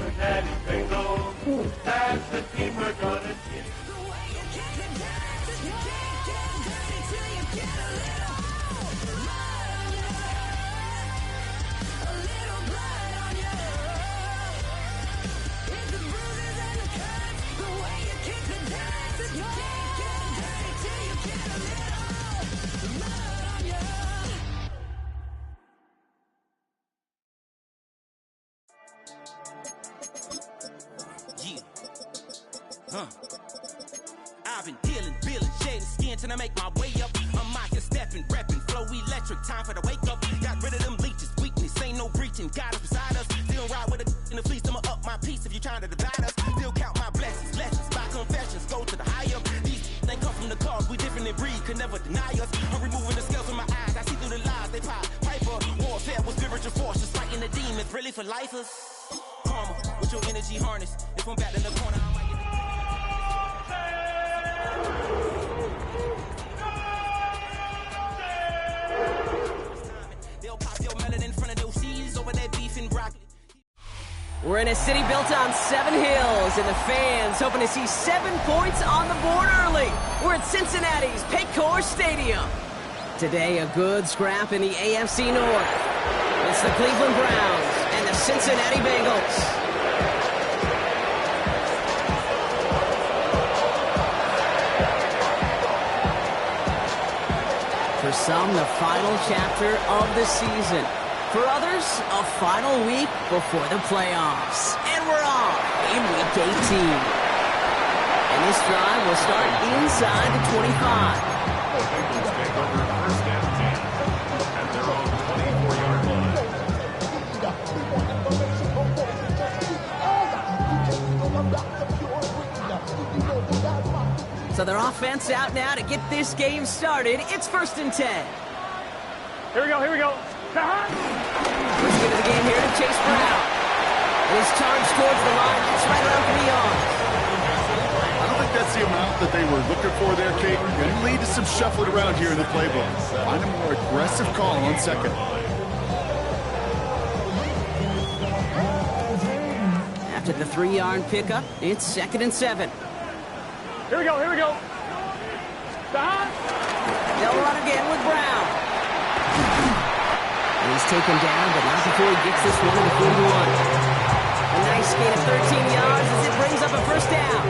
Cincinnati Bengals. That's the team we're gonna get. I've been dealing, shading skin till I make my way up. I'm out here stepping, repping, flow electric, time for the wake up. Got rid of them leeches, weakness, ain't no breaching. God is beside us, still ride with a in the fleece. I'ma up my piece if you trying to divide us. Still count my blessings, lessons, by confessions, go to the higher. These they come from the cause, we different in breed, could never deny us. I'm removing the scales from my eyes, I see through the lies they pop. Piper, warfare with spiritual forces, fighting the demons, really for lifers. Karma, with your energy harness, if I'm back in the corner, I might get We're in a city built on 7 hills, and the fans hoping to see 7 points on the board early. We're at Cincinnati's Paycor Stadium. Today, a good scrap in the AFC North. It's the Cleveland Browns and the Cincinnati Bengals. For some, the final chapter of the season. For others, a final week before the playoffs. And we're off in Week 18. And this drive will start inside the 25. The Bengals take over first and 10 at their own 24-yard line. So their offense out now to get this game started. It's 1st and 10. Here we go, here we go. Let's get to the game here to Chase Brown. His charge towards the line. It's right around for the yards. I don't think that's the amount that they were looking for there, Kate. Going to lead to some shuffling around here in the playbook. Find a more aggressive call on second. After the 3-yard pickup, it's 2nd and 7. Here we go, here we go. They'll run again with Brown. He's taken down, but not before he gets this one to the 41. A nice gain of 13 yards as it brings up a 1st down.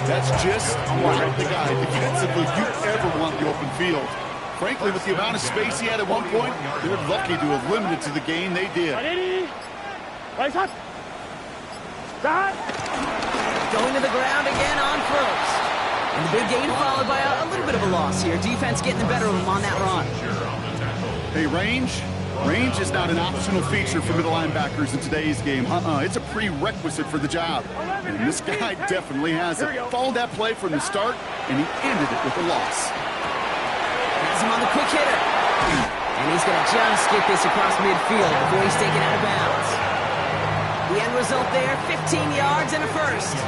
That's just what the guy defensively you ever want the open field. Frankly, with the amount of space he had at one point, they're lucky to have limited to the gain they did. Going to the ground again on 1st. And the big gain followed by a little bit of a loss here. Defense getting the better of him on that run. Hey, range is not an optional feature for middle linebackers in today's game. It's a prerequisite for the job. And this guy definitely has it. Followed that play from the start, and he ended it with a loss. Has him on the quick hitter. And he's going to just get this across midfield before he's taken out of bounds. The end result there, 15 yards and a 1st.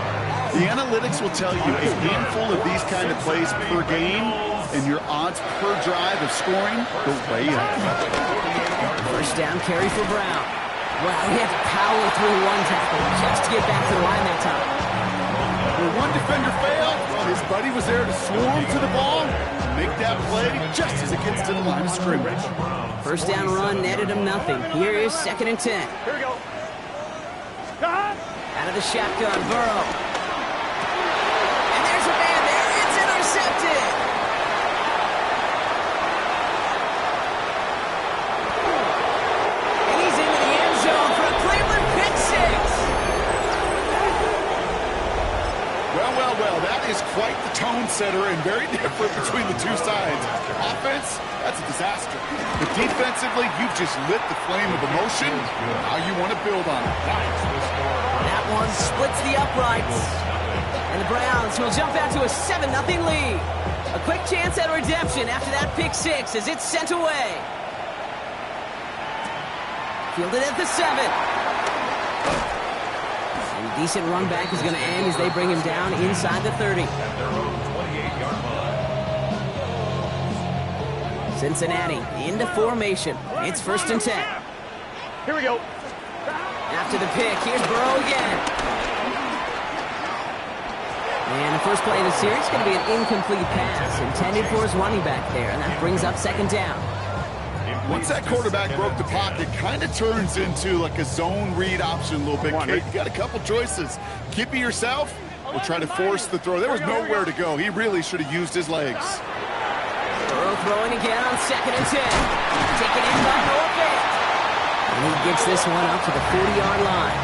The analytics will tell you a handful of these kind of plays per game, and your odds per drive of scoring go way up. 1st down carry for Brown. Wow, he had to power through one tackle just to get back to the line that time. When one defender failed, his buddy was there to swarm to the ball and make that play just as it gets to the line of scrimmage. 1st down run netted him nothing. Here is 2nd and 10. Here we go. Out of the shotgun, Burrow. And there's a man there. It's intercepted. And he's into the end zone for a Cleveland pick 6. Well, that is quite the tone setter and very different between the two sides. Offense, that's a disaster. But defensively, you've just lit the flame of emotion. Now you want to build on it. That one splits the uprights. And the Browns will jump out to a 7-0 lead. A quick chance at redemption after that pick 6 as it's sent away. Fielded at the 7. And a decent run back is going to end as they bring him down inside the 30. At their own 28-yard line. Cincinnati into formation. It's 1st and 10. Here we go. After after the pick. Here's Burrow again. And the first play of the series is going to be an incomplete pass intended for his running back there, and that brings up second down. Once that quarterback broke the pocket, kind of turns into like a zone read option a little bit. Kate, you got a couple choices. Keep it yourself or try to force the throw. There was nowhere to go. He really should have used his legs. Burrow throwing again on 2nd and 10. Taken in by Norfolk. And he gets this one up to the 40-yard line.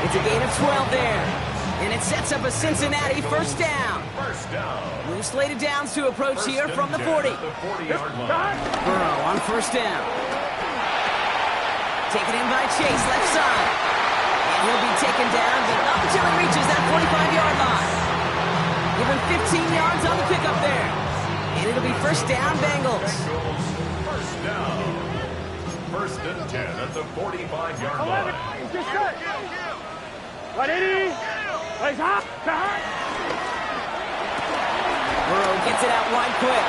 It's a gain of 12 there. And it sets up a Cincinnati first down. New slated downs to approach here from the 40. Burrow on first down. Taken in by Chase, left side. And he'll be taken down, but not until he reaches that 45-yard line. Give him 15 yards on the pickup there. And it'll be first down, Bengals. First down. 1st and 10 at the 45-yard line. Just cut. 180. Burrow gets it out wide quick.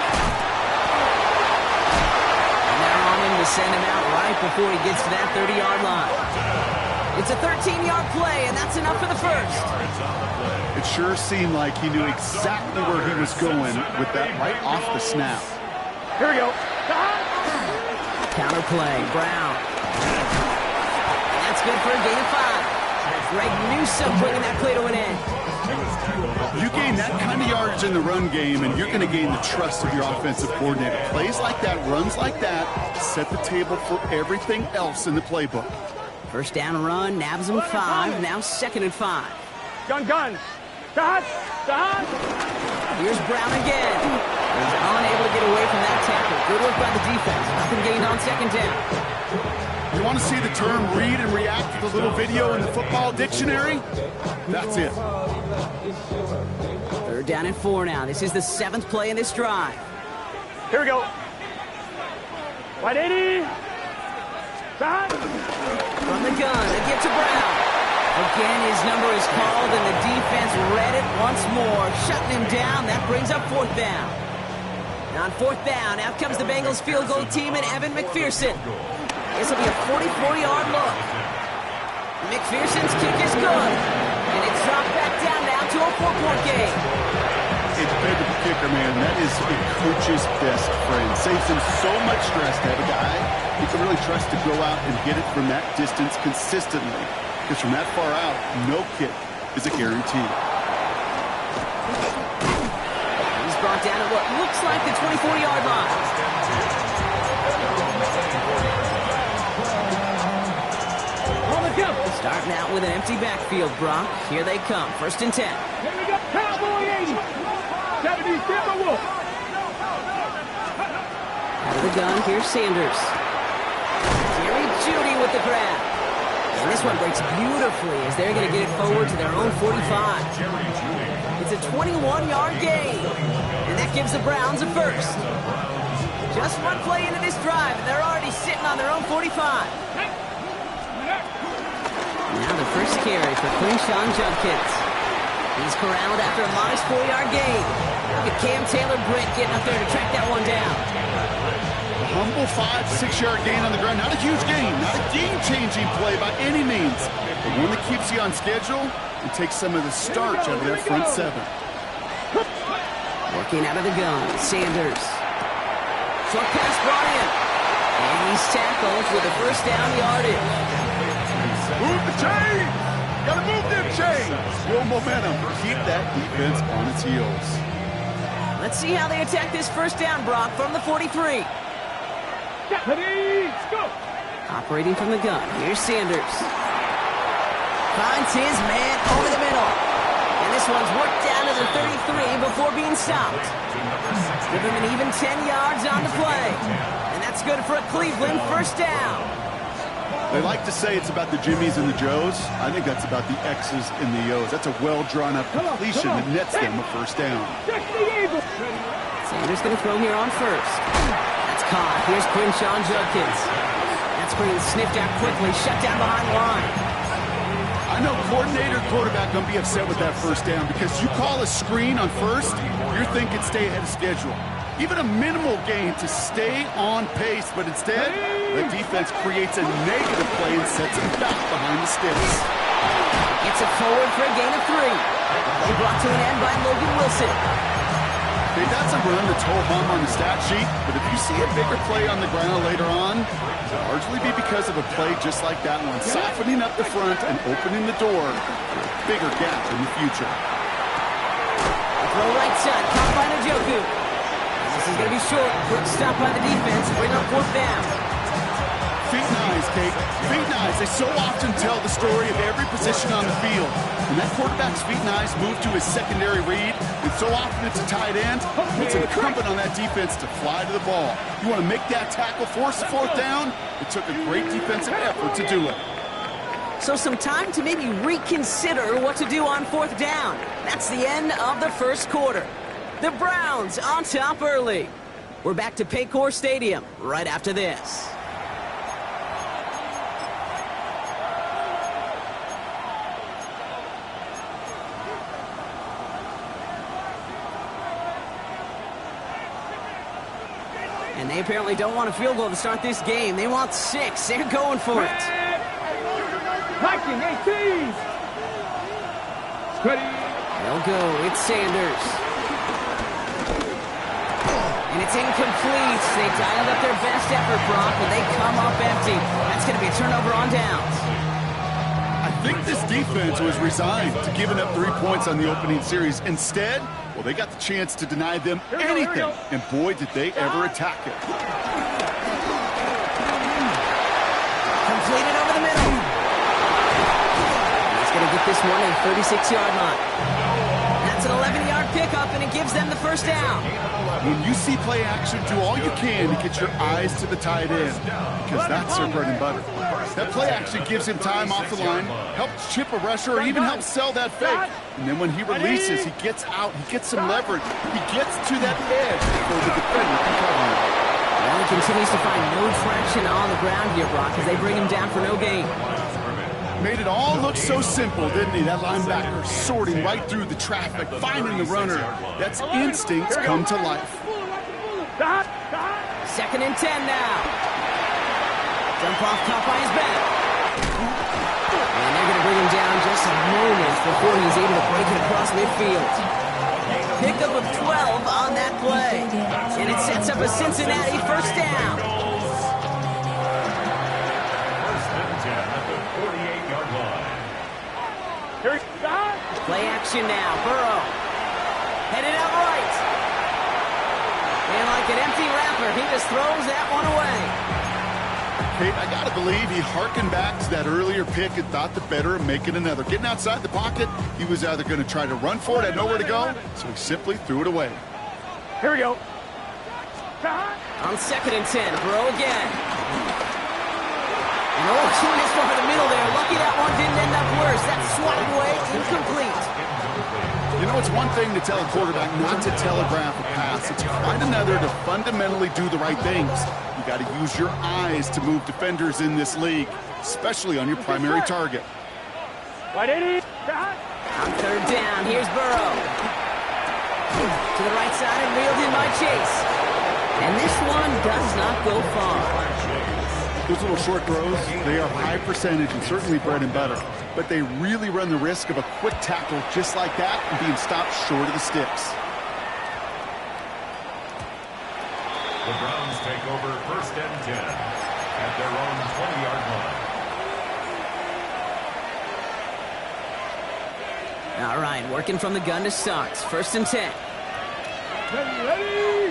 And they're on him to send him out right before he gets to that 30-yard line. It's a 13-yard play, and that's enough for the first. It sure seemed like he knew exactly where he was going with that right off the snap. Here we go. Counter play, Brown. And that's good for a gain of 5. Greg Newsome bringing that play to an end. You gain that kind of yardage in the run game, and you're going to gain the trust of your offensive coordinator. Plays like that, runs like that, set the table for everything else in the playbook. First down run, nabs him 5, now 2nd and 5. Gun. Here's Brown again. He's unable to get away from that tackle. Good work by the defense. Nothing gained on 2nd down. You want to see the term read and react with a little video in the football dictionary? That's it. 3rd down and 4 now. This is the 7th play in this drive. Here we go. 180. From the gun, a get to Brown. Again, his number is called, and the defense read it once more, shutting him down. That brings up 4th down. And on 4th down, out comes the Bengals field goal team and Evan McPherson. This will be a 44-yard look. McPherson's kick is good, and it's dropped back down now to a 4-point game. Dependable kicker, man. That is a coach's best friend. Saves him so much stress to have a guy you can really trust to go out and get it from that distance consistently. Because from that far out, no kick is a guarantee. He's brought down at what looks like the 24-yard line. Starting out with an empty backfield, Brock. Here they come. 1st and 10. Here we go. Cowboy 80. Gotta be Wolf. Out of the gun, here's Sanders. Jerry Jeudy with the grab. And this one breaks beautifully as they're going to get it forward to their own 45. It's a 21-yard gain. And that gives the Browns a first. Just one play into this drive, and they're already sitting on their own 45. Now the first carry for Quinshawn Judkins. He's corralled after a modest 4-yard gain. Look at Cam Taylor-Britt getting up there to track that one down. A humble 5-6-yard gain on the ground. Not a huge gain, not a game-changing play by any means, but one that keeps you on schedule and takes some of the starch out of their front 7. Working out of the gun, Sanders. Short pass brought in. And he's tackled with a first down yardage. Move the chain! Gotta move them chains! Real momentum. Keep that defense on its heels. Let's see how they attack this first down, Brock, from the 43. Let's go. Operating from the gun, here's Sanders. Finds his man over the middle. And this one's worked down to the 33 before being stopped. Give him an even 10 yards on the play. And that's good for a Cleveland first down. They like to say it's about the Jimmies and the Joes. I think that's about the X's and the O's. That's a well-drawn-up completion that nets them a first down. Sanders going to throw here on first. That's caught. Here's Quinshawn Judkins. That screen sniffed out quickly, shut down behind the line. I know coordinator, quarterback going to be upset with that first down because you call a screen on first, you're thinking stay ahead of schedule. even a minimal gain to stay on pace, but instead, the defense creates a negative play and sets him back behind the sticks. It's a forward for a gain of 3. Play brought to an end by Logan Wilson. Okay, that's a run that's ho-hum on the stat sheet, but if you see a bigger play on the ground later on, it'll largely be because of a play just like that one, softening up the front and opening the door for a bigger gap in the future. Throw right side, caught by Njoku. This is going to be short. Quick stop by the defense. Bring up 4th down. Feet and eyes, Kate. Feet and eyes. They so often tell the story of every position on the field. When that quarterback's feet and eyes move to his secondary read, and so often it's a tight end, it's incumbent on that defense to fly to the ball. You want to make that tackle, force the 4th down? It took a great defensive effort to do it. So some time to maybe reconsider what to do on 4th down. That's the end of the first quarter. The Browns on top early. We're back to Paycor Stadium right after this. And they apparently don't want a field goal to start this game. They want 6. They're going for it. Blocking 18. Ready. They'll go. It's Sanders. And it's incomplete. They dialed up their best effort, Brock, but they come up empty. That's going to be a turnover on downs. I think this defense was resigned to giving up 3 points on the opening series. Instead, well, they got the chance to deny them anything. And boy, did they ever attack it. Completed over the middle. He's going to get this one at the 36-yard line. That's an 11-yard pickup, and it gives them the 1st down. When you see play action, do all you can to get your eyes to the tight end, because that's their bread and butter. That play action gives him time off the line, helps chip a rusher, or even helps sell that fake. And then when he releases, he gets out, he gets some leverage, he gets to that edge before the defender can cover him. Well, he continues to find no traction on the ground here, Brock, as they bring him down for no gain. Made it all look so simple, didn't he? That linebacker sorting right through the traffic, finding the runner. That's instincts come to life. 2nd and 10 now. Jump off top by his back. And they're going to bring him down just a moment before he's able to break it across midfield. Pickup of 12 on that play. And it sets up a Cincinnati 1st down. Play action now. Burrow. Headed out right. And like an empty wrapper, he just throws that one away. Kate, I got to believe he hearkened back to that earlier pick and thought the better of making another. Getting outside the pocket, he was either going to try to run for it, had nowhere to go, so he simply threw it away. Here we go. On 2nd and 10, Burrow again. And too missed over the middle there. Lucky that one didn't end up worse. That swatted away, incomplete. You know, it's one thing to tell a quarterback not to telegraph a pass. It's quite another to fundamentally do the right things. You got to use your eyes to move defenders in this league, especially on your primary target. On 3rd down, here's Burrow. To the right side and reeled in by Chase. And this one does not go far. Those little short throws, they are high percentage and certainly bread and butter. But they really run the risk of a quick tackle just like that and being stopped short of the sticks. The Browns take over 1st and 10 at their own 20-yard line. All right, working from the gun to start. 1st and 10. Ready.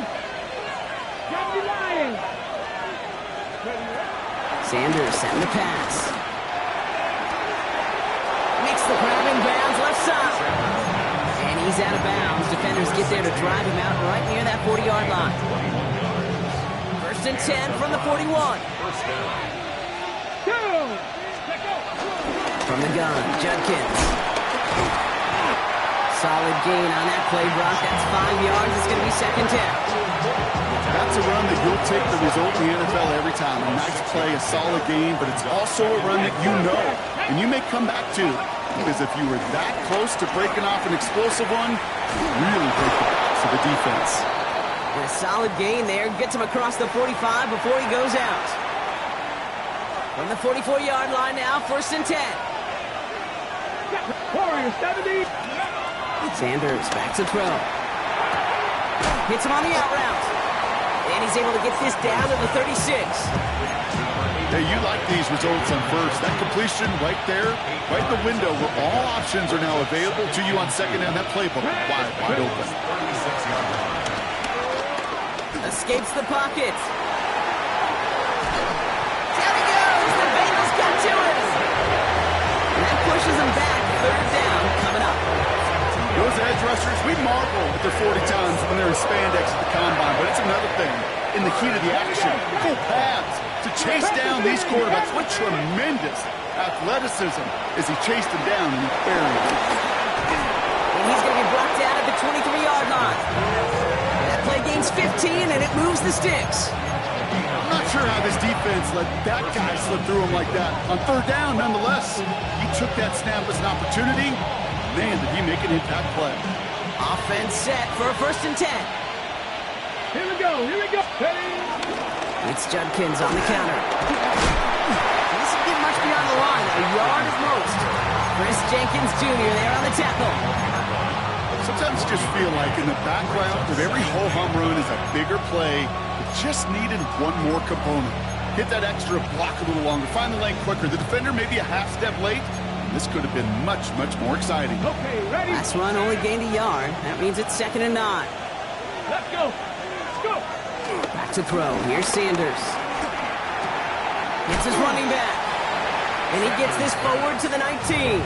Got the Lions. Sanders setting the pass. Makes the grab in bounds left side. And he's out of bounds. Defenders get there to drive him out right near that 40-yard line. 1st and 10 from the 41. From the gun, Judkins. Solid gain on that play, Brock. That's 5 yards. It's going to be 2nd down. That's a run that you'll take the result in the NFL every time. A nice play, a solid game, but it's also a run that you know, and you may come back to. Because if you were that close to breaking off an explosive one, you really break the backs of the defense. And a solid gain there. Gets him across the 45 before he goes out. From the 44-yard line now, 1st and 10. Warrior 70. Sanders back to throw. Hits him on the out route. And he's able to get this down to the 36. Hey, you like these results on first. That completion right there, right in the window where all options are now available to you on second down. That playbook wide open. Escapes the pocket. Down he goes. The Bengals got to him. And that pushes him back. 3rd down coming up. Those edge rushers, we marvel at their 40 times when they're in spandex at the combine, but it's another thing in the heat of the action. Full pads to chase down these quarterbacks. What tremendous athleticism as he chased them down and he buried them. And he's going to be brought down at the 23-yard line. That play gains 15, and it moves the sticks. I'm not sure how this defense let that guy slip through him like that. On 3rd down, nonetheless, he took that snap as an opportunity. Man, did he make an impact play. Offense set for a 1st and 10. Here we go. Ready. It's Judkins on the counter. He doesn't get much beyond the line, a yard at most. Chris Jenkins Jr. there on the tackle. Sometimes you just feel like in the background of every ho-hum run is a bigger play. It just needed one more component. Hit that extra block a little longer. Find the lane quicker. The defender maybe a half step late. This could have been much, much more exciting. Okay, ready. Last run only gained a yard. That means it's 2nd and 9. Let's go. Back to throw. Here's Sanders. Gets his running back. And he gets this forward to the 19.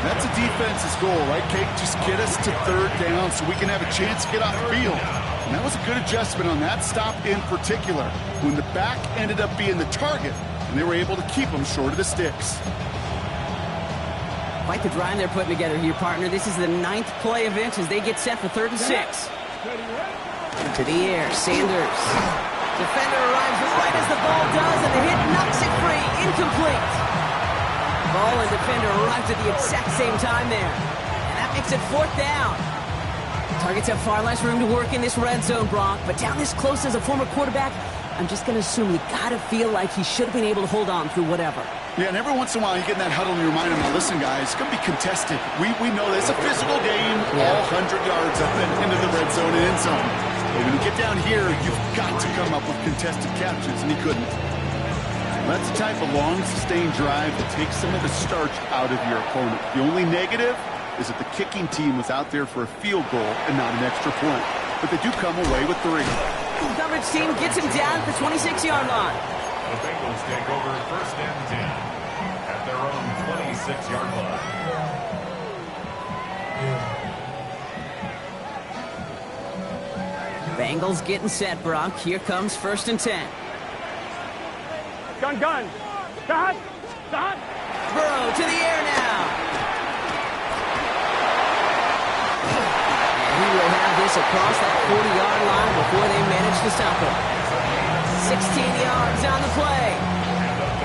That's a defense's goal, right, Kate? Just get us to 3rd down so we can have a chance to get off the field. And that was a good adjustment on that stop in particular, when the back ended up being the target, and they were able to keep him short of the sticks. Quite the drive they're putting together here, partner. This is the 9th play of it as they get set for 3rd and 6. To the air, Sanders. Defender arrives right as the ball does, and the hit knocks it free. Incomplete. Ball and defender arrives at the exact same time there. And that makes it 4th down. Targets have far less room to work in this red zone, Brock. But down this close as a former quarterback, I'm just going to assume you got to feel like he should have been able to hold on through whatever. Yeah, and every once in a while you get in that huddle and you remind him, listen, guys, it's going to be contested. We know that it's a physical game, all 100 yards up and into the red zone and end zone. But when you get down here, you've got to come up with contested catches, and he couldn't. That's the type of long, sustained drive that takes some of the starch out of your opponent. The only negative is that the kicking team was out there for a field goal and not an extra point. But they do come away with 3. Coverage team gets him down at the 26-yard line. The Bengals take over 1st and 10 at their own 26-yard line. Bengals getting set, Brock. Here comes 1st and 10. Gun. Dot. Burrow to the air now. And he will have this across that 40-yard line before they manage to stop him. 16 yards on the play.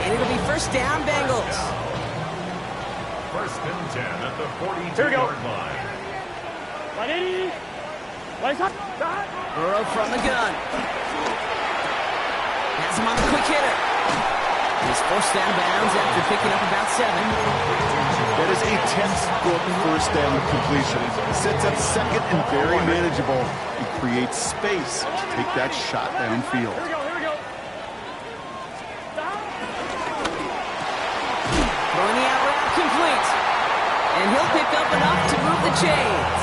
And it'll be 1st down, Bengals. 1st and 10 at the 42-yard line. Ready. Burrow from the gun. Has him on the quick hitter. He's forced out of bounds after picking up about 7. That is a textbook 1st down completion. Sets up 2nd and very manageable. He creates space to take that shot downfield. Here we go. Throwing the out route complete. And he'll pick up enough to move the chains.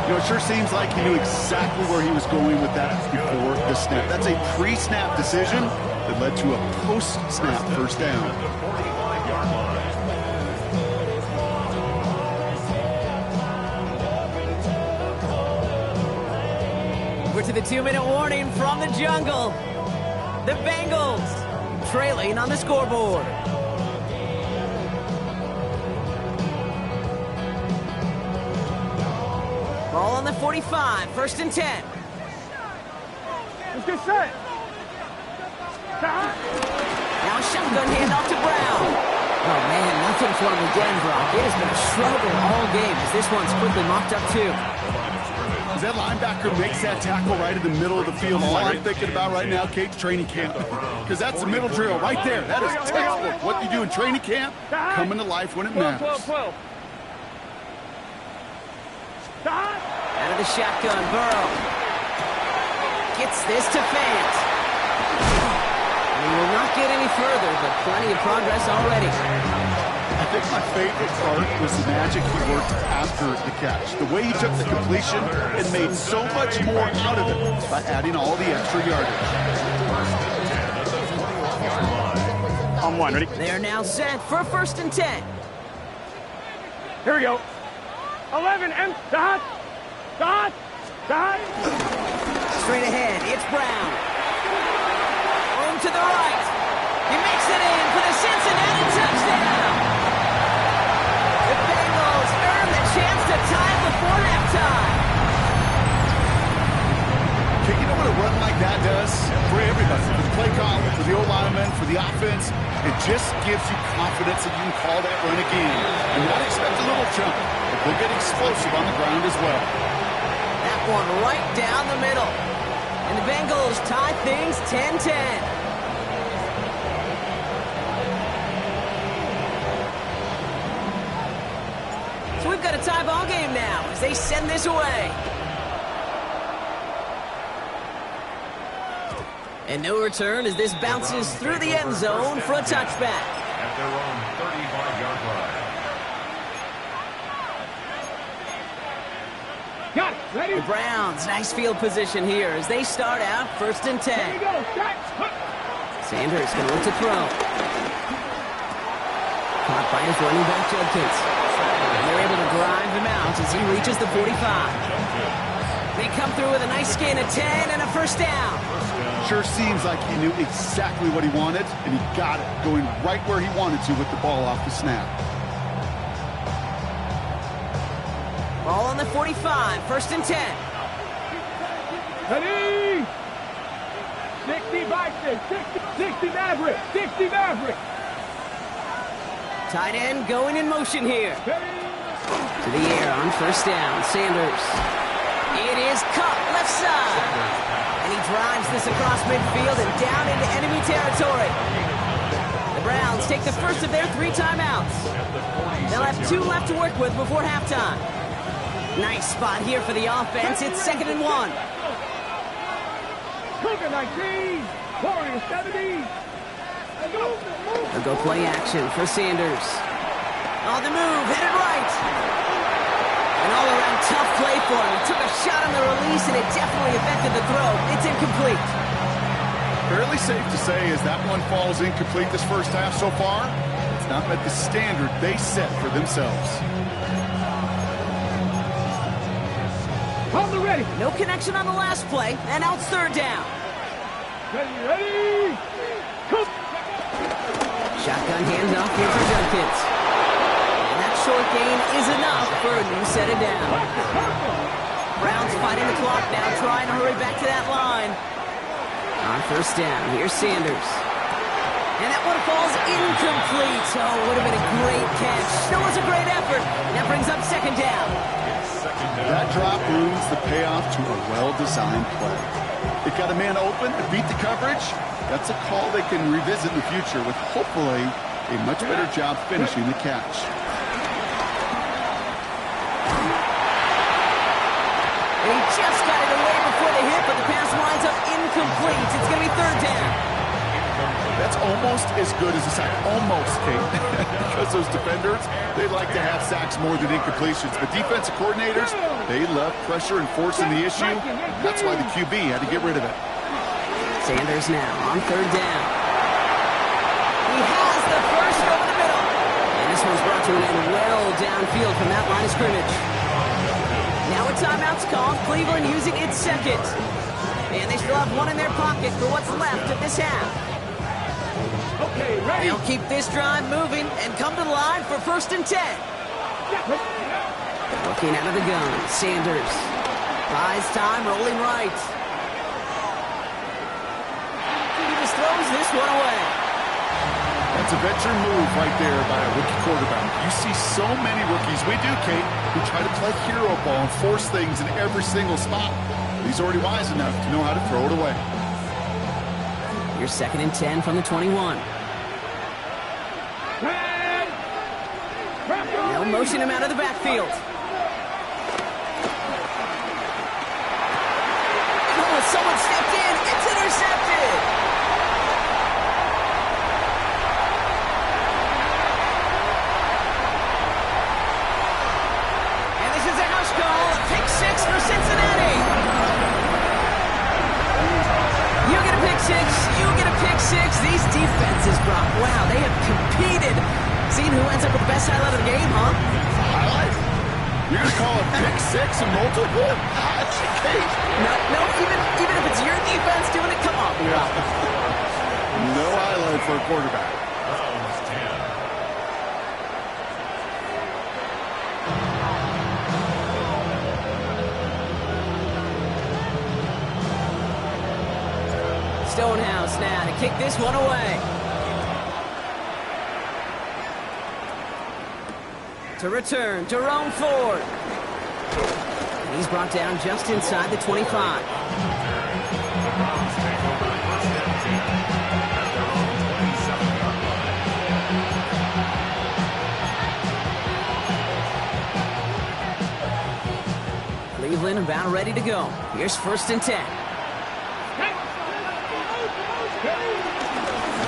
You know, it sure seems like he knew exactly where he was going with that before the snap. That's a pre-snap decision that led to a post-snap 1st down. The 45-yard line. We're to the 2-minute warning from the jungle. The Bengals trailing on the scoreboard. Ball on the 45, 1st and 10. Let's get set. Now shotgun handoff to Brown. Oh man, nothing for him again, Brock. It has been a struggle all game as this one's quickly mocked up too. As that linebacker makes that tackle right in the middle of the field, all I'm thinking about right now, Kate, training camp. Because that's the middle drill right there. That is textbook. What you do in training camp, coming to life when it matters. 12. Out of the shotgun, Burrow. Gets this to Fant. He will not get any further, but plenty of progress already. I think my favorite part was the magic he worked after the catch. The way he took the completion and made so much more out of it by adding all the extra yardage. On one, ready? They're now set for 1st and 10. Here we go. 11 and dot. Straight ahead, it's Brown. Room to the right. He makes it in for the Cincinnati touchdown. The Bengals earn the chance to tie it before halftime. Okay, you know what a run like that does? For everybody, for the play call, for the O-lineman, for the offense, it just gives you confidence that you can call that run again. And not expect a little jump, but they'll get explosive on the ground as well. That one right down the middle. And the Bengals tie things 10-10. So we've got a tie ball game now as they send this away. And no return as this bounces through the end zone for a touchback. At their own 35-yard line. Got it. Ready? The Browns, nice field position here as they start out 1st and 10. Here we go. Sanders going to look to throw. Caught by his running back, Judkins. They're able to drive him out as he reaches the 45. They come through with a nice gain of 10 and a 1st down. Sure seems like he knew exactly what he wanted, and he got it, going right where he wanted to with the ball off the snap. Ball on the 45, 1st and 10. Ready? 60 Vikings, 60 Maverick, 60 Maverick. Tight end going in motion here. To the air on 1st down, Sanders. It is caught left side. And he drives this across midfield and down into enemy territory. The Browns take the first of their 3 timeouts. They'll have 2 left to work with before halftime. Nice spot here for the offense. It's 2nd and 1. Cougar 19, Warrior 70. They'll go play action for Sanders. On the move, headed right. An all-around tough play for him. He took a shot on the release, and it definitely affected the throw. It's incomplete. Fairly safe to say as that one falls incomplete this first half so far, it's not met the standard they set for themselves. Hold the ready. No connection on the last play, and now it's 3rd down. Ready. Cook. Shotgun handoff here for Judkins. And that short gain is enough for a new set of down. Browns fighting the clock now, trying to hurry back to that line. On 1st down, here's Sanders. And that one falls incomplete. Oh, would have been a great catch. Still was a great effort. That brings up 2nd down. That drop ruins the payoff to a well-designed play. It got a man open to beat the coverage. That's a call they can revisit in the future with hopefully a much better job finishing the catch. And he just got it away before the hit, but the pass winds up incomplete. It's going to be 3rd down. That's almost as good as a sack. Almost, Kate. Because those defenders, they like to have sacks more than incompletions. But defensive coordinators, they love pressure and forcing the issue. That's why the QB had to get rid of it. Sanders now on 3rd down. He has the first over the middle. And this one's brought to an end well downfield from that line of scrimmage. Now a timeout's called. Cleveland using its 2nd. And they still have 1 in their pocket for what's left of this half. Okay, ready. They'll keep this drive moving and come to the line for 1st and 10. Looking out of the gun, Sanders. Buys time, rolling right. He just throws this one away. That It's a veteran move right there by a rookie quarterback. You see so many rookies, we do, Kate, who try to play hero ball and force things in every single spot. He's already wise enough to know how to throw it away. Here's 2nd and 10 from the 21. They'll motion him out of the backfield. Oh, someone stepped in. It's intercepted. And this is a house call. A pick 6 for Cincinnati. You get a pick 6. You get a pick 6. These defenses, Brock, wow, they have competed. Seeing who ends up with the best highlight of the game, huh? Highlight? You're going to call a pick 6 a multiple? That's a case. No, even if it's your defense doing it, come on, Brock. No highlight for a quarterback. Browns 10. Stonehouse now to kick this one away. To return, Jerome Ford. And he's brought down just inside the 25. Cleveland about ready to go. Here's 1st and 10.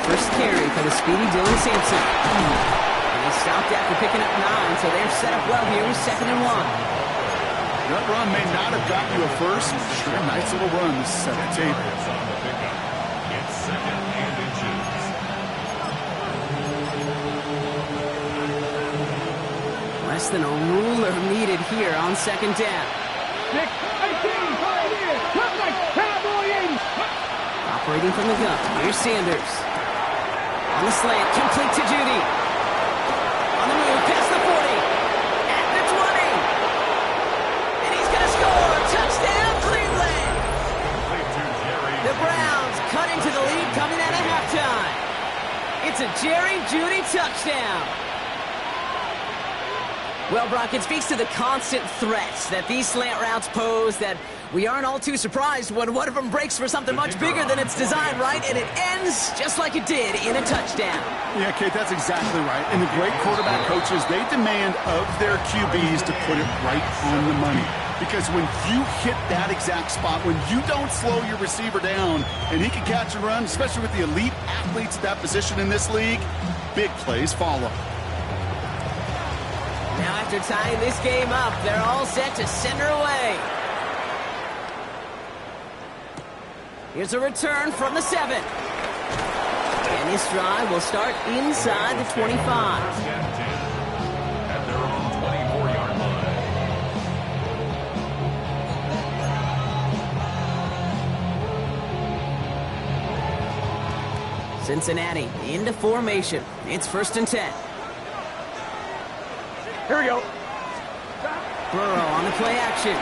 First carry for the speedy Dylan Sampson. And he stopped after picking up 9, so they're set up well here with 2nd and 1. That run may not have got you a first. Sure, nice little run to set the table. On the pickup. It's 2nd and inches. Less than a ruler needed here on 2nd down. 6, 18, right here. Come like Cowboy 80. Operating from the gun, here's Sanders. On the slant, complete to Judy. On the move, past the 40. At the 20. And he's going to score. Touchdown, Cleveland. The Browns cut into the lead coming out of halftime. It's a Jerry Judy touchdown. Well, Brock, it speaks to the constant threats that these slant routes pose that we aren't all too surprised when one of them breaks for something much bigger than its design, right? And it ends just like it did in a touchdown. Yeah, Kate, that's exactly right. And the great quarterback coaches, they demand of their QBs to put it right on the money. Because when you hit that exact spot, when you don't slow your receiver down and he can catch and run, especially with the elite athletes at that position in this league, big plays follow. Now after tying this game up, they're all set to send her away. Here's a return from the 7. And this drive will start inside the 25. At their own 24-yard line. Cincinnati into formation. It's 1st and 10. Here we go. Burrow on the play action.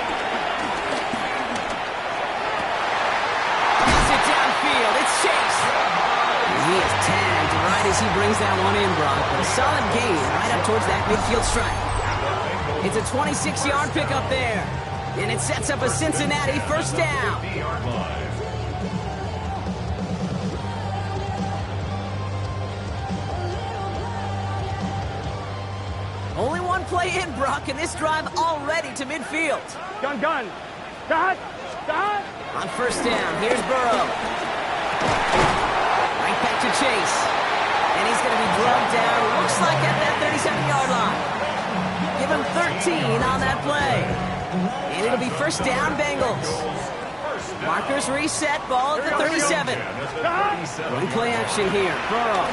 Pass it downfield. It's Chase. And he is tagged right as he brings that one in, Brock. But a solid gain right up towards that midfield stripe. It's a 26-yard pickup there. And it sets up a Cincinnati 1st down. Only one play in, Brock, and this drive already to midfield. Gun. Dot. On 1st down, here's Burrow. Right back to Chase. And he's going to be drugged down, looks like at that 37-yard line. Give him 13 on that play. And it'll be 1st down, Bengals. Markers reset, ball at the 37. Run play action here, Burrow.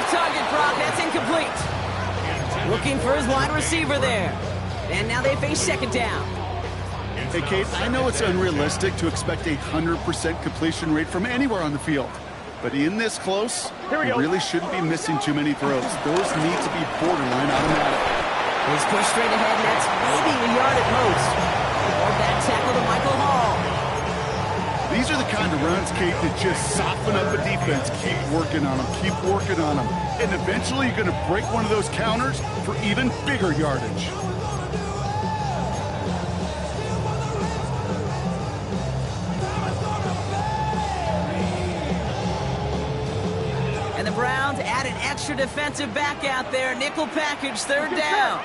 Target, Brock, that's incomplete. Looking for his wide receiver there. And now they face 2nd down. Hey, Kate, I know it's unrealistic to expect a 100% completion rate from anywhere on the field. But in this close, you really shouldn't be missing too many throws. Those need to be borderline automatic. He's pushed straight ahead, and that's maybe a yard at most. Or that tackle to Michael Hall. These These are the kind of runs, Kate, that just soften up a defense. Keep working on them, keep working on them. And eventually you're going to break one of those counters for even bigger yardage. And the Browns add an extra defensive back out there. Nickel package, third down.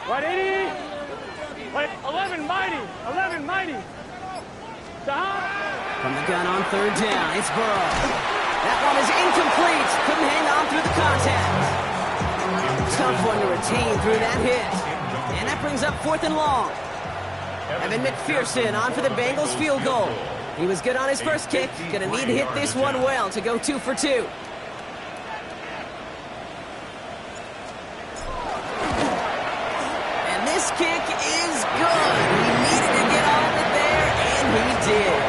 Right, 80. Right, 11 mighty. 11 mighty. From the gun on third down, it's Burrow. That one is incomplete. Couldn't hang on through the contact. Tough one to retain through that hit. And that brings up 4th and long. Evan McPherson on for the Bengals field goal. He was good on his first kick. Gonna need to hit this one well to go 2 for 2. And this kick is good. He needed to get all of it there, and he did.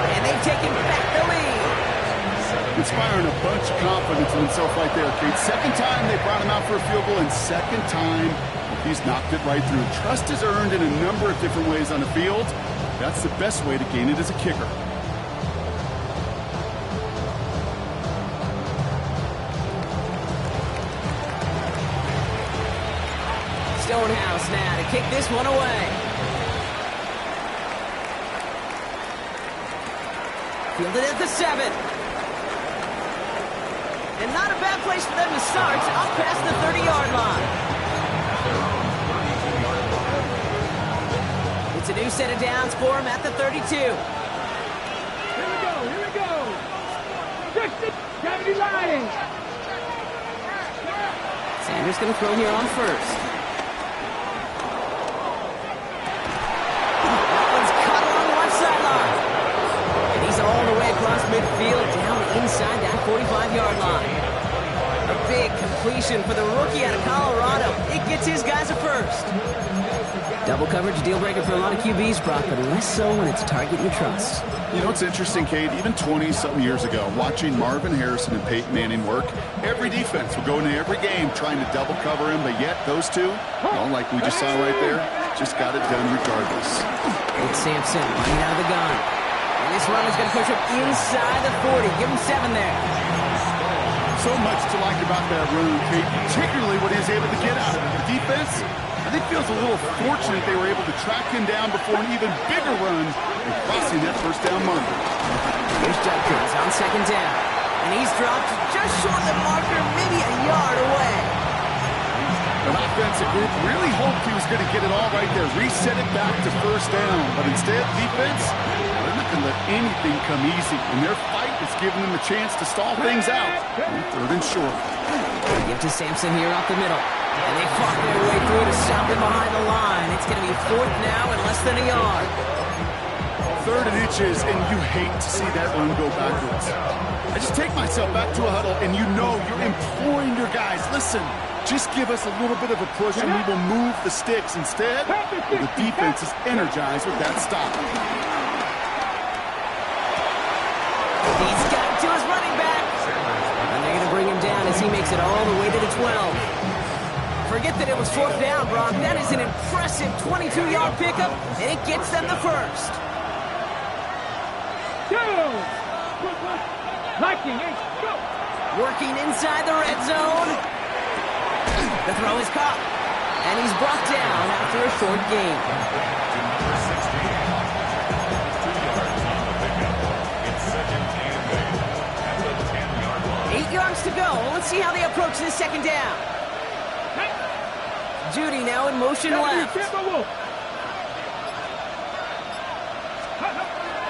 And they've taken back the lead. Inspiring a bunch of confidence in himself right there, Kate. Second time they brought him out for a field goal, and second time he's knocked it right through. Trust is earned in a number of different ways on the field. That's the best way to gain it as a kicker. Stonehouse now to kick this one away. Fielded at the 7. And not a bad place for them to start, up past the 30-yard line. It's a new set of downs for him at the 32. Here we go, here we go. 60, 70 line. Sanders going to throw here on first. That one's cut along the left sideline. And he's all the way across midfield, down inside that 45-yard line. A big completion for the rookie out of Colorado. It gets his guys a first. Double coverage deal breaker for a lot of QBs, Brock, but less so when it's a target you trust. You know, it's interesting, Kate, even 20-something years ago, watching Marvin Harrison and Peyton Manning work, every defense would go into every game trying to double cover him, but yet those two, well, like we just saw right there, just got it done regardless. It's Sampson running out of the gun. And this run is going to push him inside the 40. Give him 7 there. So much to like about that run, Kate, particularly what he was able to get out of it. The defense, I think, feels a little fortunate they were able to track him down before an even bigger run and crossing that first down marker. Here's Judkins on second down. And he's dropped just short of the marker, maybe a yard away. An offensive group really hoped he was going to get it all right there, reset it back to first down. But instead, defense, they're not going to let anything come easy. And their fight is giving them a chance to stall things out. And 3rd and short. Give to Sampson here off the middle. And they fought their way through to stop him behind the line. It's going to be 4th now and less than a yard. 3rd and inches, and you hate to see that run go backwards. I just take myself back to a huddle, and you know you're imploring your guys, listen, just give us a little bit of a push, and we will move the sticks. Instead, the defense is energized with that stop. He's got to his running back. And they're going to bring him down as he makes it all the way to the 12. Forget that it was 4th down, Brock. That is an impressive 22-yard pickup, and it gets them the first. Viking, go. Working inside the red zone. The throw is caught, and he's brought down after a short gain. 8 yards to go. Let's see how they approach this second down. Judy now in motion left.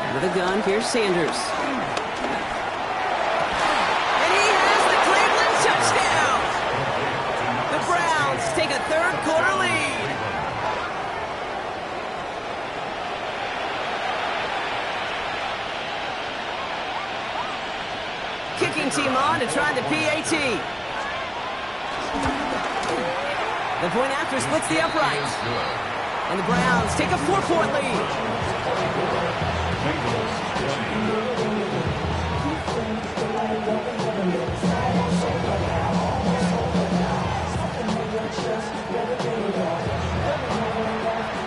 Out of the gun, here's Sanders. And he has the Cleveland touchdown. The Browns take a 3rd quarter lead. Kicking team on to try the PAT. The point after splits the uprights. And the Browns take a 4-point lead.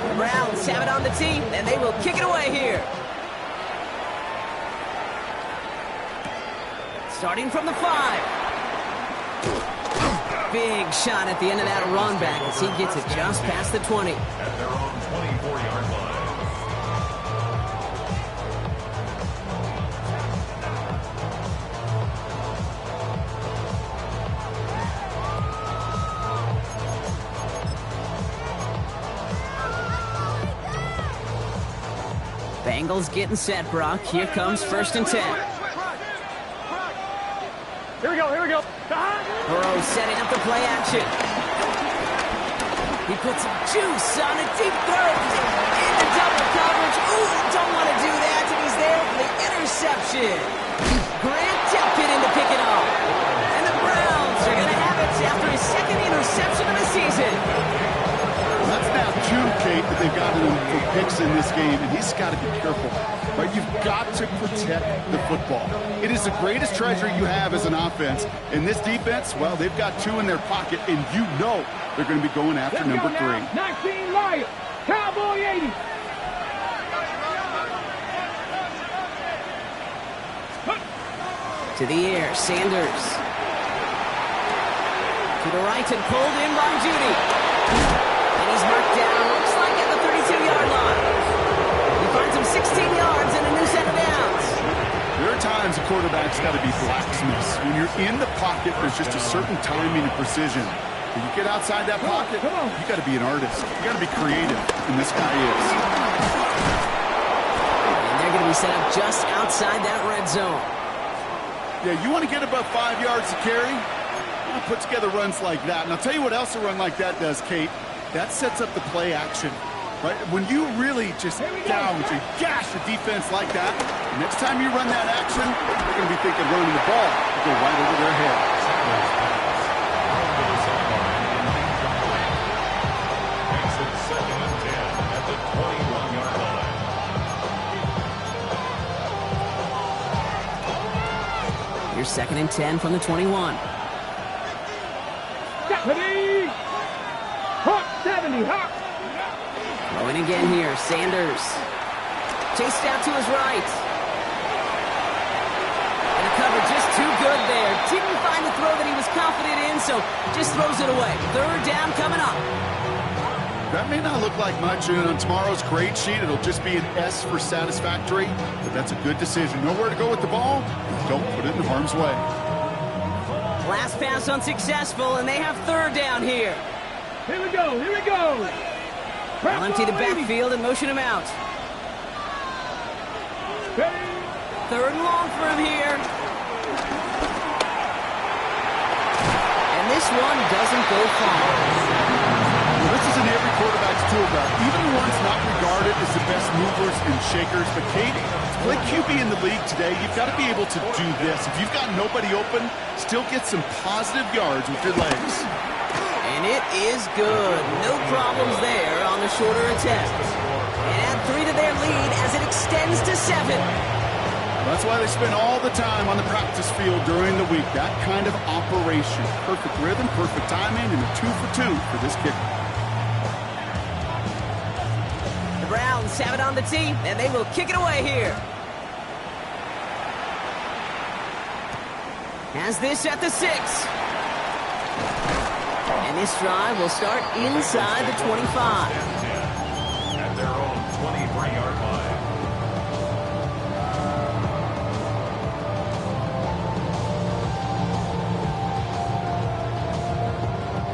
The Browns have it on the tee, and they will kick it away here. Starting from the 5. Big shot at the end of that run back as he gets it just past the 20. At their own 24-yard line. Bengals getting set, Brock. Here comes 1st and 10. Here we go, here we go. Burrow setting up the play action. He puts some juice on a deep throw. Into double coverage. Ooh, don't want to do that. And he's there for the interception. Grant Delpit in to pick it off. And the Browns are going to have it after his 2nd interception of the season. That's now 2, Kate, that they've gotten him for picks in this game, and he's got to be careful. Right? You've got to protect the football. It is the greatest treasure you have as an offense. In this defense, well, they've got 2 in their pocket, and you know they're going to be going after number 3. 19 Lions, Cowboy 80. To the air, Sanders. To the right and pulled in by Judy. And he's marked down, looks like at the 32-yard line. He finds him 16 yards and a new set of downs. There are times a quarterback's got to be blacksmiths. When you're in the pocket, there's just a certain timing and precision. When you get outside that pocket, you got to be an artist. You got to be creative, and this guy is. And they're going to be set up just outside that red zone. Yeah, you want to get above 5 yards to carry? Well, put together runs like that. And I'll tell you what else a run like that does, Kate. That sets up the play action. Right? When you really just gouge and gash a defense like that, next time you run that action, they're going to be thinking running the ball will go right over their head. Makes it 2nd and 10 at the 21-yard line. Here's 2nd and 10 from the 21. Stephanie! Hawk 70, Hawk! Going again here, Sanders. Chased out to his right. And the cover just too good there. Didn't find the throw that he was confident in, so just throws it away. 3rd down coming up. That may not look like much, and on tomorrow's grade sheet, it'll just be an S for satisfactory, but that's a good decision. Know where to go with the ball, don't put it in harm's way. Last pass unsuccessful, and they have 3rd down here. Here we go, here we go! They'll empty the backfield and motion him out. 3rd and long for him here. And this one doesn't go far. Well, this is in every quarterback's tool belt, even the ones not regarded as the best movers and shakers. But, Kate, to play QB in the league today, you've got to be able to do this. If you've got nobody open, still get some positive yards with your legs. And it is good. No problems there on the shorter attempt. And add 3 to their lead as it extends to 7. That's why they spend all the time on the practice field during the week. That kind of operation. Perfect rhythm, perfect timing, and a 2 for 2 for this kicker. The Browns have it on the tee, and they will kick it away here. Has this at the 6. And this drive will start inside the 25. At their own 23-yard line.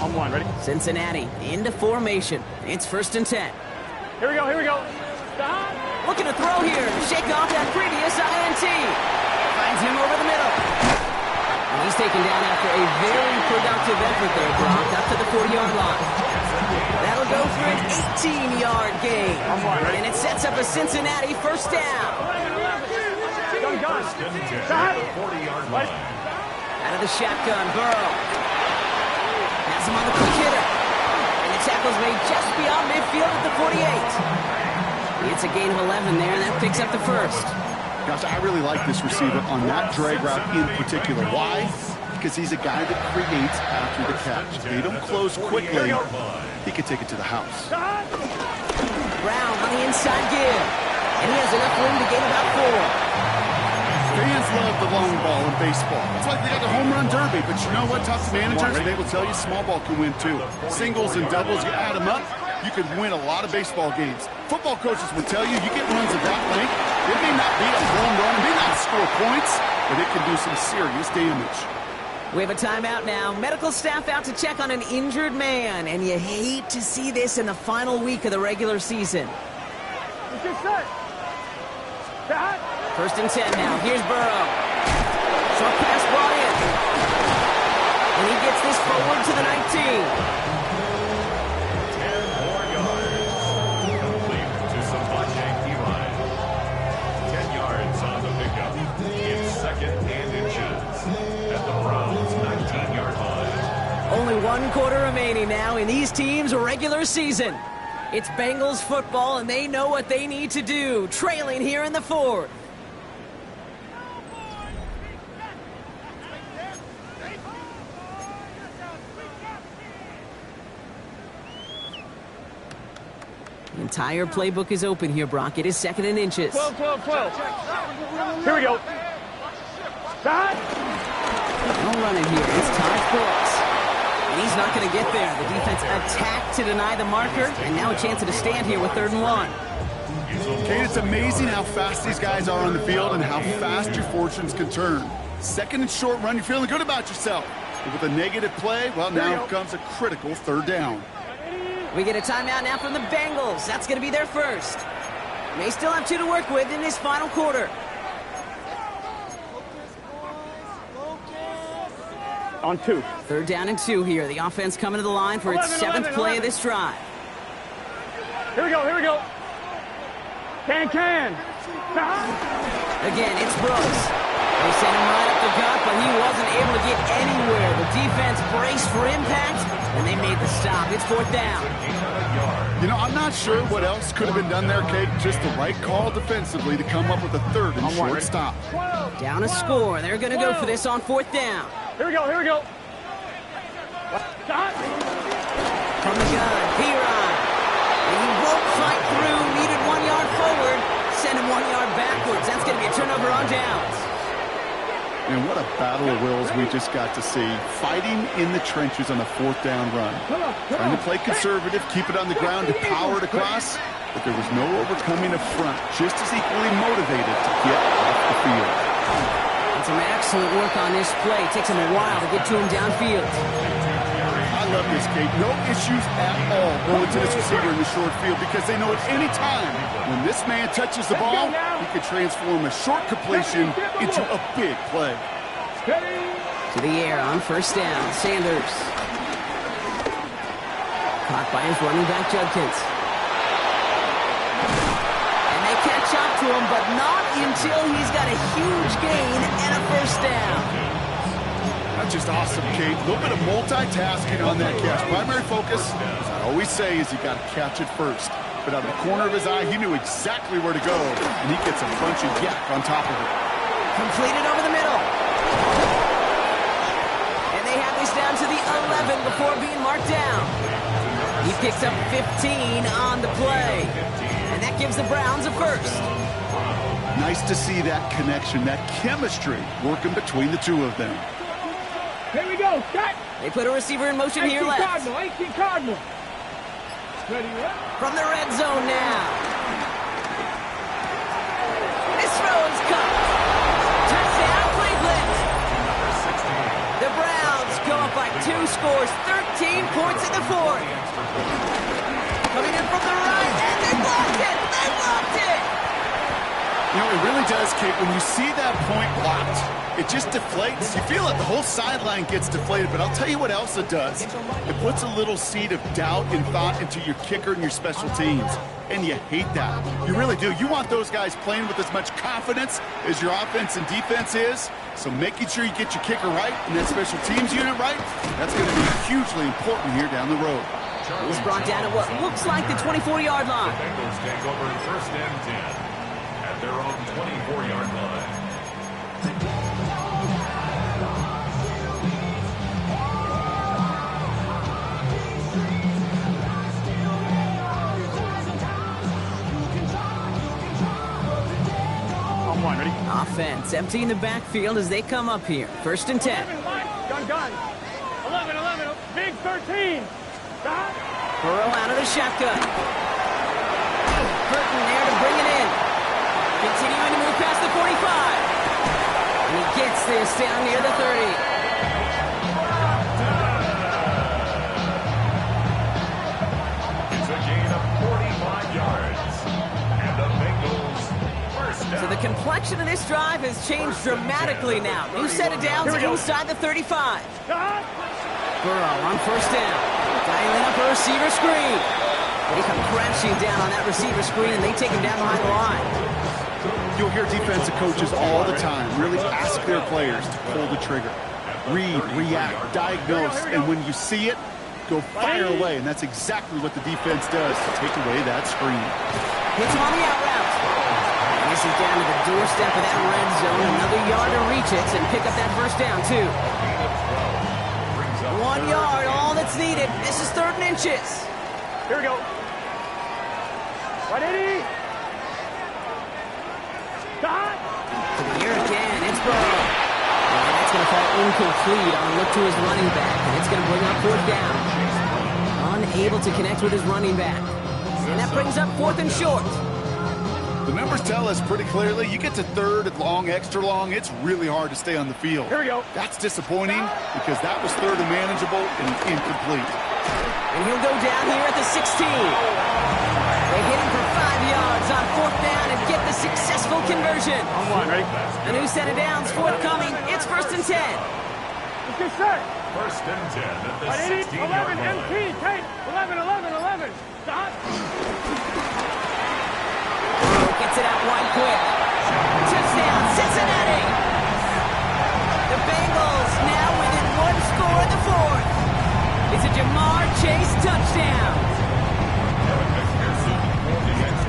On 1, ready? Cincinnati into formation. It's 1st and 10. Here we go, here we go. Looking to throw here. Shake off that previous INT. Finds him over the middle. And he's taken down after a very productive effort there, Brock, up to the 40-yard line. That'll go for an 18-yard gain. And it sets up a Cincinnati 1st down. First and 10 at the 40-yard line. Out of the shotgun, Burrow. Has him on the quick hitter. And the tackle's made just beyond midfield at the 48. It's a gain of 11 there, and that picks up the 1st. Gosh, I really like this receiver on that drag route in particular. Why? Because he's a guy that creates after the catch. If they don't close quickly, he could take it to the house. Brown on the inside give. And he has enough room to gain about 4. Fans love the long ball in baseball. It's like they got the home run derby, but you know what? Talk to managers, and they will tell you small ball can win too. Singles and doubles, you add them up, you could win a lot of baseball games. Football coaches would tell you get runs of that length. It may not be a home run, it may not score points, but it can do some serious damage. We have a timeout now. Medical staff out to check on an injured man, and you hate to see this in the final week of the regular season. First and 10 now. Here's Burrow. Short pass brought in. And he gets this forward to the 19. 10 more yards. Complete to Sabache Eli. 10 yards on the pickup. It's 2nd and inches at the Browns' 19-yard line. Only 1 quarter remaining now in these teams' regular season. It's Bengals football, and they know what they need to do, trailing here in the 4th. The entire playbook is open here, Brock. It is 2nd and inches. 12. Here we go. Back. No running here. It's Todd Brooks. And he's not going to get there. The defense attacked to deny the marker, and now a chance to stand here with 3rd and 1. Kate, it's amazing how fast these guys are on the field and how fast your fortunes can turn. 2nd and short run, you're feeling good about yourself. But with a negative play, well, now comes a critical 3rd down. We get a timeout now from the Bengals. That's going to be their first. They still have 2 to work with in this final quarter. On 2. 3rd down and 2 here. The offense coming to the line for its 7th play of this drive. Here we go. Can. Again, it's Brooks. They sent him right up the gut, but he wasn't able to get anywhere. The defense braced for impact, and they made the stop. It's 4th down. You know, I'm not sure what else could have been done there, Kate. Just the right call defensively to come up with a 3rd and short stop. Down a score. They're going to go for this on 4th down. Here we go. From the gun, P-Rod. And he won't fight through. Needed 1 yard forward. Send him 1 yard backwards. That's going to be a turnover on downs. And what a battle of wills we just got to see. Fighting in the trenches on a 4th down run. Trying to play conservative, keep it on the ground to power it across. But there was no overcoming a front. Just as equally motivated to get off the field. And some excellent work on this play. It takes him a while to get to him downfield. I love this, Kate. No issues at all going to this receiver in the short field because they know at any time when this man touches the ball, he can transform a short completion into a big play. To the air on 1st down. Sanders. Caught by his running back, Judkins. And they catch up to him, but not until he's got a huge gain and a 1st down. That's just awesome, Kate. A little bit of multitasking on that catch. Primary focus, as I always say, is you got to catch it first. But out of the corner of his eye, he knew exactly where to go, and he gets a bunch of yak on top of it. Completed over the middle. And they have this down to the 11 before being marked down. He picks up 15 on the play. And that gives the Browns a 1st. Nice to see that connection, that chemistry working between the 2 of them. Here we go. Cut. They put a receiver in motion here left. Cardinal. Ready, From the red zone now. This throw is caught. Touchdown, Cleveland. The Browns go up by 2 scores, 13 points in the 4th. Coming in from the right, and they blocked it. They blocked it. You know, it really does, Kate. When you see that point blocked, it just deflates. You feel it. The whole sideline gets deflated. But I'll tell you what else it does. It puts a little seed of doubt and thought into your kicker and your special teams. And you hate that. You really do. You want those guys playing with as much confidence as your offense and defense is. So making sure you get your kicker right and that special teams unit right, that's going to be hugely important here down the road. It was brought down at what looks like the 24-yard line. The Bengals take over 1st and 10 at their own 24-yard line. defense, emptying the backfield as they come up here. 1st and 10. Gun. 11, big 13. Burrow out of the shotgun. Burton there to bring it in. Continuing to move past the 45. And he gets this down near the 30. So the complexion of this drive has changed dramatically now. New set of downs inside the 35. Burrow on 1st down. Dialing up a receiver screen. They come crashing down on that receiver screen, and they take him down behind the line. You'll hear defensive coaches all the time really ask their players to pull the trigger. Read, react, diagnose, and when you see it, go fire away. And that's exactly what the defense does to take away that screen. Hits him on the out route. This is down to the doorstep of that red zone. Another yard to reach it and pick up that 1st down, too. 1 yard, all that's needed. This is 3rd and inches. Here we go. 180. Stop. To the air again. It's Burrow. And that's going to fall incomplete on a look to his running back. And it's going to bring up 4th down. Unable to connect with his running back. And that brings up 4th and short. The numbers tell us pretty clearly, you get to 3rd and long, extra long, it's really hard to stay on the field. Here we go. That's disappointing because that was 3rd and manageable and incomplete. And he'll go down here at the 16. They hit him for 5 yards on 4th down and get the successful conversion. On 1, ready? A new set of downs forthcoming. It's 1st and 10. Let's get set. 1st and 10 at the 11, 16-yard line. MT, take. 11. Stop. Gets it out wide quick. Touchdown, Cincinnati! The Bengals now within 1 score in the 4th. It's a Jamar Chase touchdown.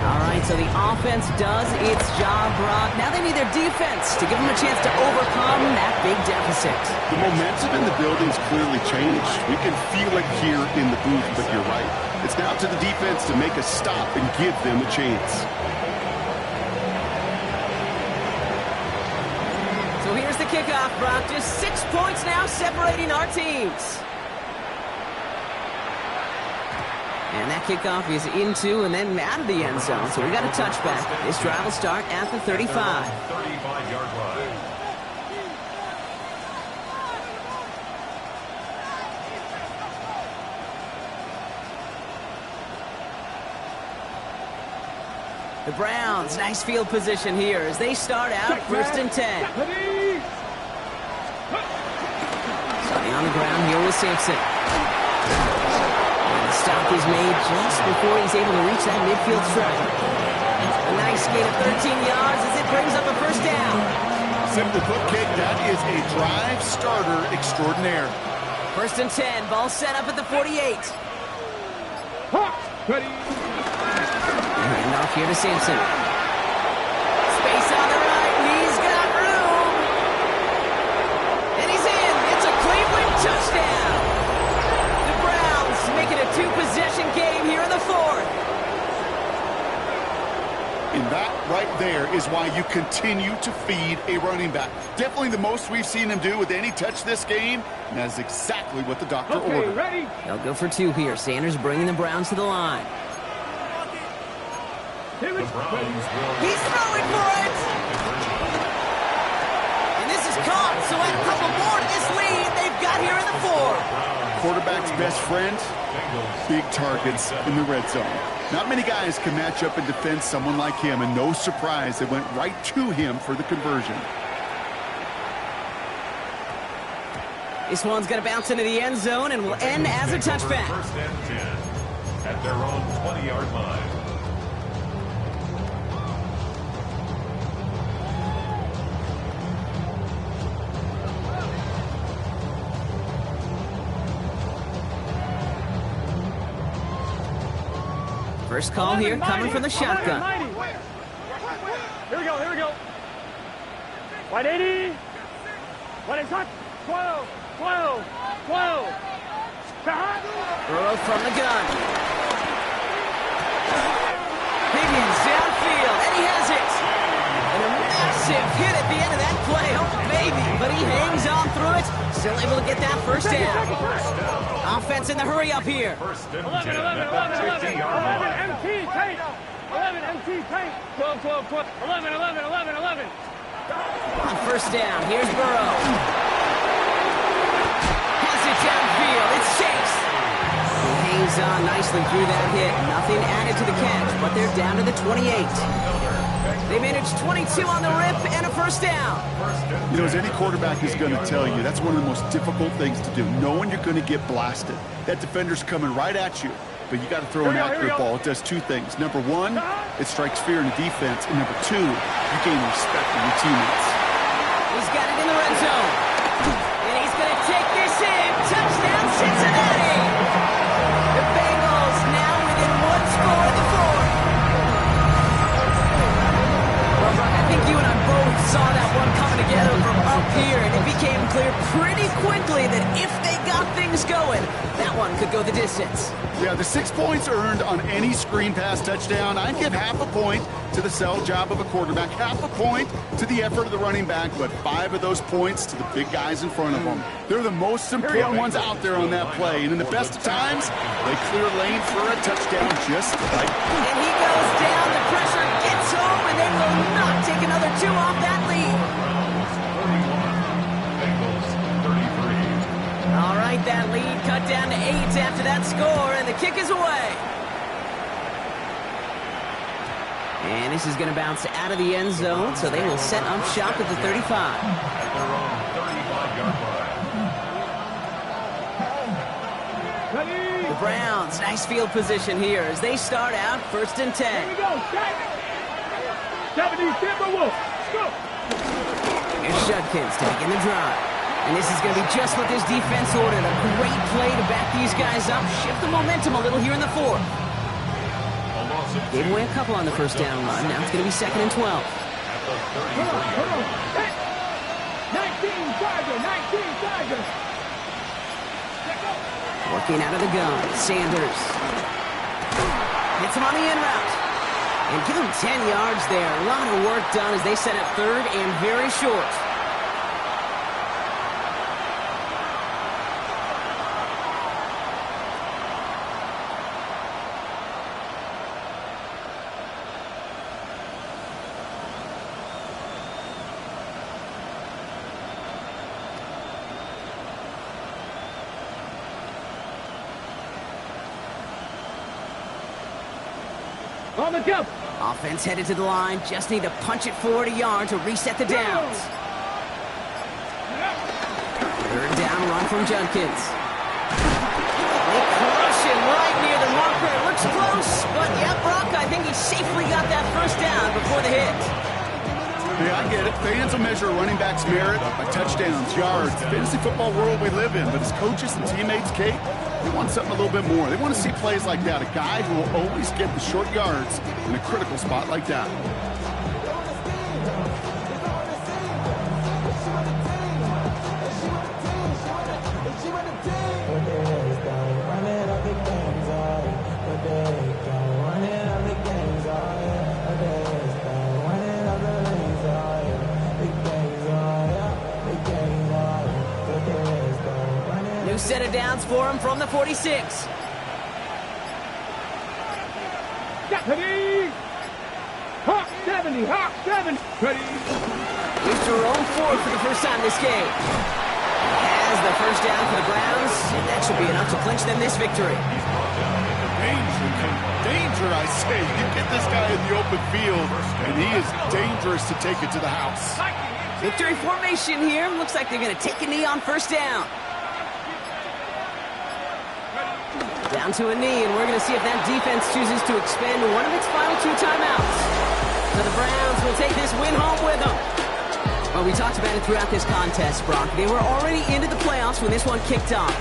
All right, so the offense does its job, Brock. Now they need their defense to give them a chance to overcome that big deficit. The momentum in the building's clearly changed. We can feel it here in the booth, but you're right. It's now to the defense to make a stop and give them a chance. So here's the kickoff, Brock. Just 6 points now separating our teams. And that kickoff is into and then out of the end zone. So we got a touchback. This drive will start at the 35. 35-yard line. The Browns, nice field position here as they start out 1st and 10. Starting on the ground here with Sampson. And the stop is made just before he's able to reach that midfield stripe. A nice gain of 13 yards as it brings up a 1st down. Simply put, Kate, that is a drive starter extraordinaire. 1st and 10, ball set up at the 48. Ready. Hand off here to Sampson. Space on the right. He's got room. And he's in. It's a Cleveland touchdown. The Browns make it a 2-possession game here in the 4th. And that right there is why you continue to feed a running back. Definitely the most we've seen him do with any touch this game. And that is exactly what the doctor ordered. Ready. They'll go for 2 here. Sanders bringing the Browns to the line. The Browns will... He's throwing for it! And this is caught, so add a couple more to this lead they've got here in the 4th. Quarterback's best friend, big targets in the red zone. Not many guys can match up and defend someone like him, and no surprise, they went right to him for the conversion. This one's going to bounce into the end zone and will end as a touchback. 1st and 10 at their own 20-yard line. First call here coming from the shotgun. Here we go. 180. What is hot? 12. Burrow from the gun. Higgins downfield, and he has it. And a massive hit at the end of that play. Oh, baby. But he hangs on through it. Still able to get that first down. Offense in the hurry up here. 1st and 11, 10 11, at 11, the 11, 50-yard line. 11, MT, tank. 11, MT, tank. 12, 12, 12. 11, 11, 11, 11. On first down, here's Burrow. Has it downfield. It's Chase. He hangs on nicely through that hit. Nothing added to the catch, but they're down to the 28. They managed 22 on the rip and a first down. You know, as any quarterback is going to tell you, that's one of the most difficult things to do, knowing you're going to get blasted. That defender's coming right at you, but you got to throw an accurate ball. It does two things. Number one, it strikes fear in the defense, and number two, you gain respect from your teammates. He's got it in the red zone. And he's going to take this in. Touchdown, Cincinnati. The Bengals now within one score of the fourth. Well, Brock, I think you and I both saw that one coming together from up here, and it became clear pretty quickly that if they got things going, that one could go the distance. Yeah, the 6 points earned on any screen pass touchdown. I'd give half a point to the sell job of a quarterback, half a point to the effort of the running back, but 5 of those points to the big guys in front of them. They're the most important ones out there on that play, and in the best of times, they clear lane for a touchdown just like. And he goes down, the pressure gets home, and they will not take another 2 off that lead. 41. Bengals 33. All right, that lead cut down to 8 after that score, and the kick is away. And this is going to bounce out of the end zone, so they will set up shop at the 35. At their own 35-yard line. The Browns, nice field position here as they start out 1st and 10. Here we go, Shaq. 70 Timberwolves. Let's go. Here's Judkins to begin the drive. And this is going to be just what this defense ordered. A great play to back these guys up, shift the momentum a little here in the fourth. Gave away a couple on the first down run. Now it's going to be 2nd and 12. Hold on. Hey. 19 Tiger, 19 Tiger. Working out of the gun, Sanders. Hits him on the in route. And give him 10 yards there. A lot of work done as they set up 3rd and very short. On the jump. Offense headed to the line. Just need to punch it forward a yard to reset the downs. 3rd down run from Judkins. They crush it right near the marker. It looks close, but yeah, Brock, I think he safely got that first down before the hit. Yeah, I get it. Fans will measure a running back's merit by touchdowns, yards, the fantasy football world we live in. But as coaches and teammates, Kate, they want something a little bit more. They want to see plays like that. A guy who will always get the short yards in a critical spot like that. New set of downs for him from the 46. Ready. Hawk 70, Hawk 70. Ready. Here's Jerome Ford for the first time this game. Has the first down for the Browns, and that should be enough to clinch them this victory. Danger, I say. You get this guy in the open field, and he is dangerous to take it to the house. Victory formation here. Looks like they're going to take a knee on first down. Down to a knee, and we're going to see if that defense chooses to expend one of its final 2 timeouts. So the Browns will take this win home with them. Well, we talked about it throughout this contest, Brock. They were already into the playoffs when this one kicked off.